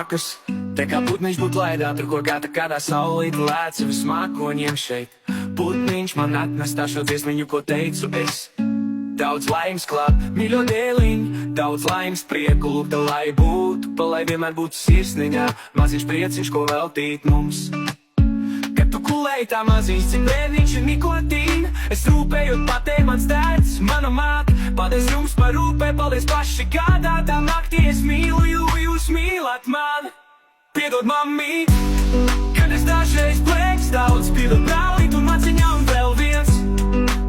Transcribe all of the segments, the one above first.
blakus. Te kā putniņš būt laidā, tur kur gata kādā saulīt lēc ar vismākoņiem šeit. Putniņš man atnestā šo dziesmiņu, ko teicu es. Daudz laimes klāt, mīļo dēliņ, daudz laimes prieku lūgta, lai būtu, pa lai vienmēr būtu sirsniņā, maziņš prieciņš, ko veltīt mums. Kad tu kulēji tā maziņš, cik bērniņš ir nikotīna, es rūpējot patēju mans tēts, mana māte, paldies jums par rūpē, paldies paši kādā tā naktī, es mīlu jūs mīlat mani. Piedod mammī, kad es dažreiz plēks, daudz piedod brālīt un maciņā un vēl viens.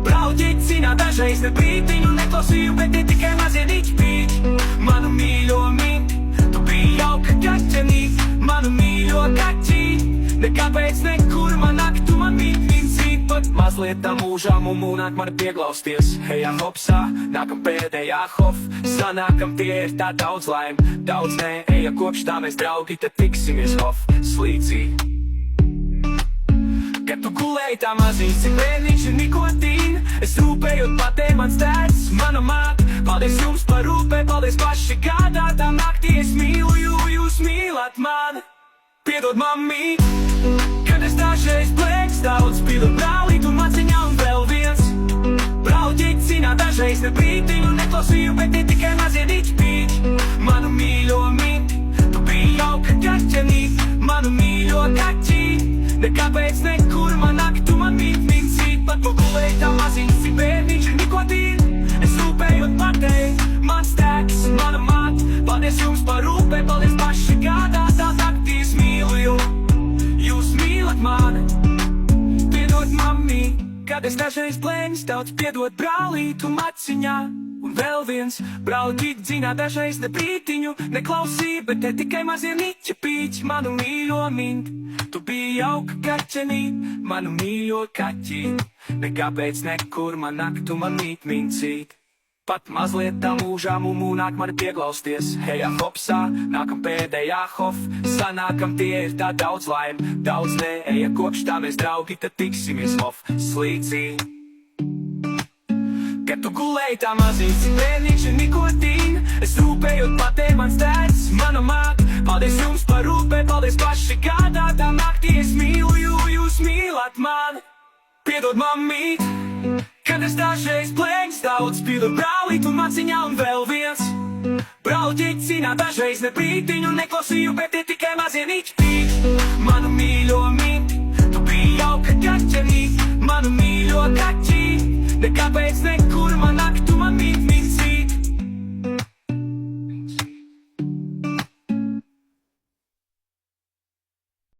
Brauķīt cīnā dažreiz ne brītiņu neklausīju, bet tie tikai mazie diķi pīķi. Manu mīļo minti, tu biji jauka kaķenīt, manu mīļo kaķī. Nekāpēc nekur man nāk, tu man mīncīt, pat mazliet tam mūžām un mūnāk man pieglausties. Hejā hopsā, nākam pēdējā hof, sanākam tie ir tā daudz laim, daudz nē, eja kopš tā mēs draugi, tad tiksimies hof, slīcī. Kad tu gulēji tā maziņš, cik bērniņš ir nikotīna, es rūpējot patēju mans tēts, mana māte, paldies jums par rūpē, paldies paši kādā tā naktī, es mīlu jūs mīlat mani. Piedod mammī, kad es dažreiz plēks, daudz piedod brālīt un maciņā un vēl viens. Brauķīt cīnā dažreiz ne brītiņu neklausīju, bet tie tikai mazie diķi pīķi. Manu mīļo minti, tu biji jauka kaķenīt, manu mīļo kaķī. Nekāpēc nekur man nāk, tu man mīncīt, pat tu gulēji tā maziņš, cik bērniņš ir nikotīna. Es rūpējot patēju, mans tēks, mana māte, paldies jums par rūpē, paldies paši kādā tā naktī, es mīlu jūs mīlat mani. Piedod mammī, kad es dažreiz plēņas, daudz piedod brālīt un maciņā. Un vēl viens, brauķīt dzinā dažreiz ne brītiņu neklausīja, bet te tikai mazie niķa pīķi, manu mīļo minti. Tu biji jauka kaķenīt, manu mīļo kaķī. Nekāpēc nekur man nāk, tu man mīncīt. Pat mazliet tā mūžām un mūnāk mani pieglausties. Hejā hopsā, nākam pēdējā hof, sanākam tie ir tā daudz laim, daudz nē, eja kopš tā mēs draugi, tad tiksimies hof, slīcī. Kad tu gulēji tā maziņš, cik bērniņš ir nikotīna, es rūpējot patēju mans tēts, mana māte, paldies jums par rūpē, paldies paši kādā tā naktī, es mīlu jūs mīlat mani. Piedod mammī, kad es dažreiz plēks, daudz piedod brālīt un maciņā un vēl viens. Brauķīt cīnā dažreiz ne brītiņu neklausīju, bet tie tikai mazie niķi pīķi. Manu mīļo minti, tu biji jauka kaķenīt, manu mīļo kaķī. Nekāpēc nekur man nāk, tu man mīļo.